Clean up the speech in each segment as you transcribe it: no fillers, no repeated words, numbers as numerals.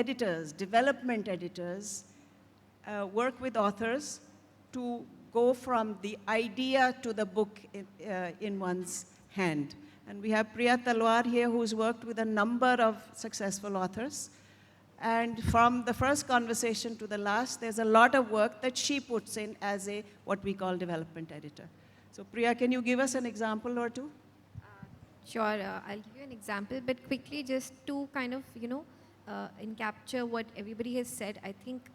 editors, development editors, work with authors to go from the idea to the book in one's hand. And we have Priya Talwar here, who's worked with a number of successful authors. And from the first conversation to the last, there's a lot of work that she puts in as a, what we call, development editor. So Priya, can you give us an example or two? Sure, I'll give you an example, but quickly just to kind of, capture what everybody has said. I think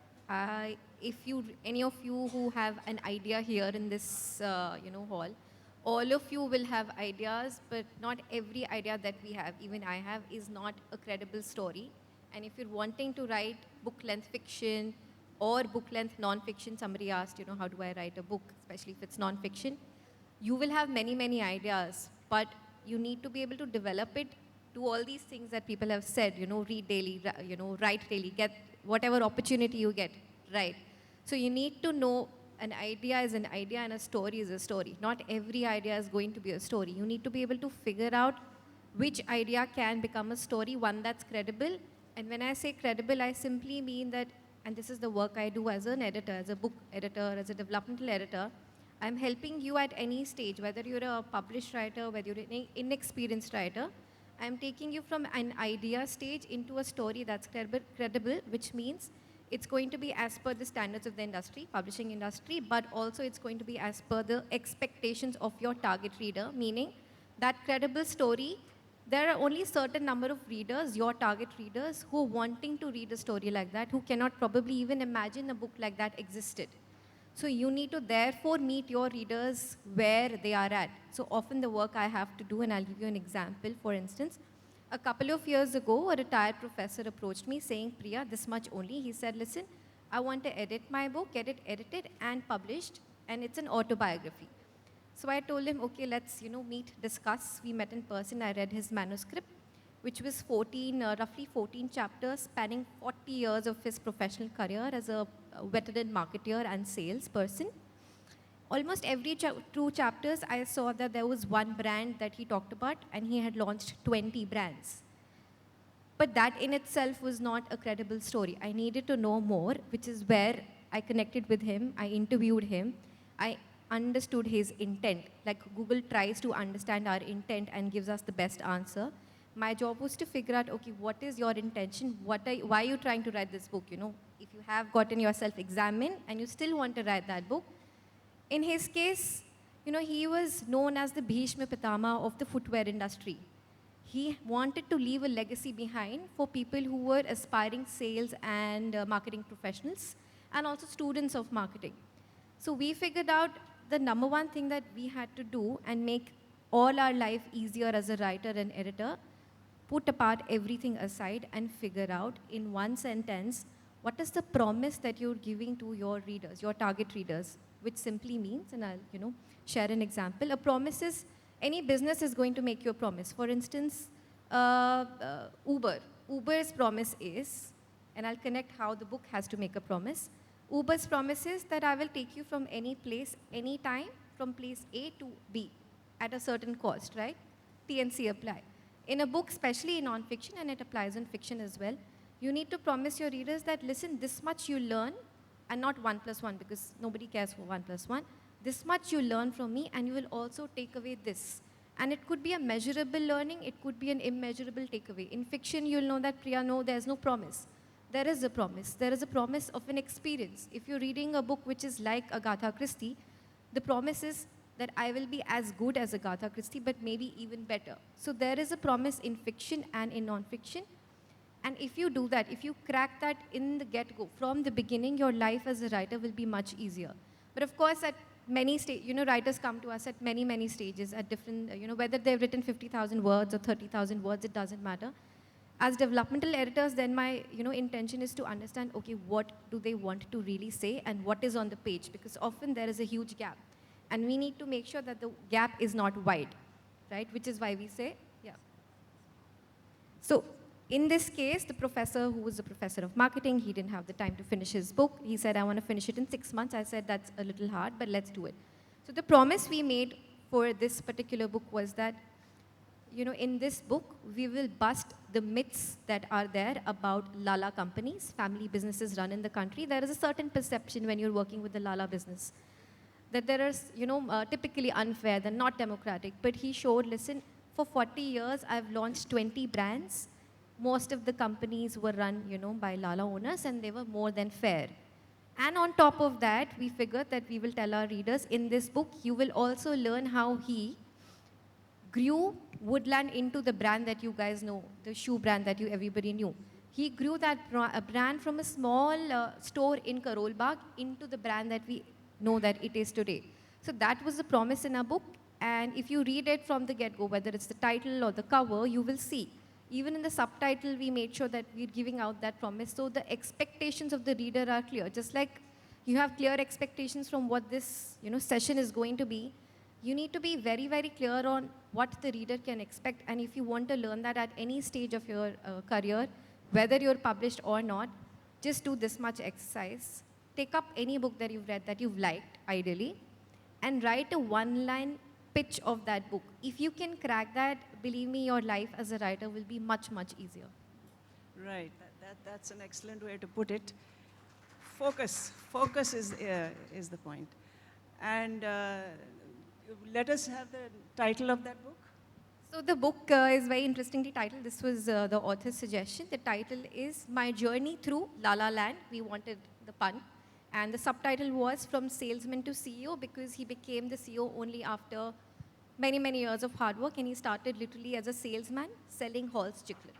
if any of you who have an idea here in this, hall, all of you will have ideas, but not every idea that we have, even I have, is not a credible story. And if you're wanting to write book-length fiction or book-length non-fiction, somebody asked, how do I write a book, especially if it's non-fiction, you will have many, many ideas, but you need to be able to develop it to all these things that people have said, read daily, write daily, get whatever opportunity you get, right? So you need to know an idea is an idea and a story is a story. Not every idea is going to be a story. You need to be able to figure out which idea can become a story, one that's credible. And when I say credible, I simply mean that, and this is the work I do as an editor, as a book editor, as a developmental editor, I'm helping you at any stage, whether you're a published writer, whether you're an inexperienced writer. I'm taking you from an idea stage into a story that's credible, which means it's going to be as per the standards of the industry, publishing industry, but also it's going to be as per the expectations of your target reader, meaning that credible story, there are only certain number of readers, your target readers, who are wanting to read a story like that, who cannot probably even imagine a book like that existed. So you need to therefore meet your readers where they are at. So often the work I have to do, and I'll give you an example, for instance, a couple of years ago, a retired professor approached me saying, Priya, this much only. He said, listen, I want to edit my book, get it edited and published, and it's an autobiography. So I told him, okay, let's meet, discuss. We met in person. I read his manuscript, which was roughly 14 chapters, spanning 40 years of his professional career as a veteran marketer and salesperson. Almost every two chapters, I saw that there was one brand that he talked about, and he had launched 20 brands. But that in itself was not a credible story. I needed to know more, which is where I connected with him. I interviewed him. I understood his intent. Like Google tries to understand our intent and gives us the best answer. My job was to figure out, okay, what is your intention? Why are you trying to write this book? If you have gotten yourself examined and you still want to write that book. In his case, he was known as the Bhishma Pitama of the footwear industry. He wanted to leave a legacy behind for people who were aspiring sales and marketing professionals and also students of marketing. So we figured out the number one thing that we had to do and make all our life easier as a writer and editor, put apart everything aside and figure out in one sentence, what is the promise that you're giving to your readers, your target readers, which simply means, and I'll share an example, a promise is, any business is going to make you a promise. For instance, Uber. Uber's promise is, and I'll connect how the book has to make a promise. Uber's promise is that I will take you from any place, any time, from place A to B at a certain cost, right? T&C apply. In a book, especially in non-fiction, and it applies in fiction as well, you need to promise your readers that, listen, this much you learn, and not 1 + 1, because nobody cares for 1 + 1. This much you learn from me, and you will also take away this. And it could be a measurable learning, it could be an immeasurable takeaway. In fiction, you'll know that, Priya, no, there's no promise. There is a promise. There is a promise of an experience. If you're reading a book which is like Agatha Christie, the promise is that I will be as good as Agatha Christie, but maybe even better. So there is a promise in fiction and in non-fiction. And if you do that, if you crack that in the get-go, from the beginning, your life as a writer will be much easier. But of course, at many stages, writers come to us at many, many stages at different, whether they've written 50,000 words or 30,000 words, it doesn't matter. As developmental editors, then my, intention is to understand, okay, what do they want to really say and what is on the page? Because often there is a huge gap. And we need to make sure that the gap is not wide, right? Which is why we say, yeah. So in this case, the professor, who was a professor of marketing, he didn't have the time to finish his book. He said, I want to finish it in 6 months. I said, that's a little hard, but let's do it. So the promise we made for this particular book was that, in this book, we will bust the myths that are there about Lala companies, family businesses run in the country. There is a certain perception when you're working with the Lala business that there is, typically unfair, they're not democratic. But he showed, listen, for 40 years, I've launched 20 brands. Most of the companies were run, by Lala owners, and they were more than fair. And on top of that, we figured that we will tell our readers, in this book, you will also learn how he grew Woodland into the brand that you guys know, the shoe brand that everybody knew. He grew that brand from a small store in Karol Bagh into the brand that we know that it is today. So that was the promise in our book. And if you read it from the get-go, whether it's the title or the cover, you will see. Even in the subtitle, we made sure that we're giving out that promise. So the expectations of the reader are clear. Just like you have clear expectations from what this session is going to be, you need to be very, very clear on what the reader can expect. And if you want to learn that at any stage of your career, whether you're published or not, just do this much exercise. Take up any book that you've read that you've liked, ideally, and write a one-line pitch of that book. If you can crack that, believe me, your life as a writer will be much, much easier. Right. That's an excellent way to put it. Focus. Focus is the point. And let us have the title of that book. So the book is very interestingly titled. This was the author's suggestion. The title is My Journey Through La La Land. We wanted the pun. And the subtitle was From Salesman to CEO, because he became the CEO only after many, many years of hard work, and he started literally as a salesman selling Hall's Chiclet.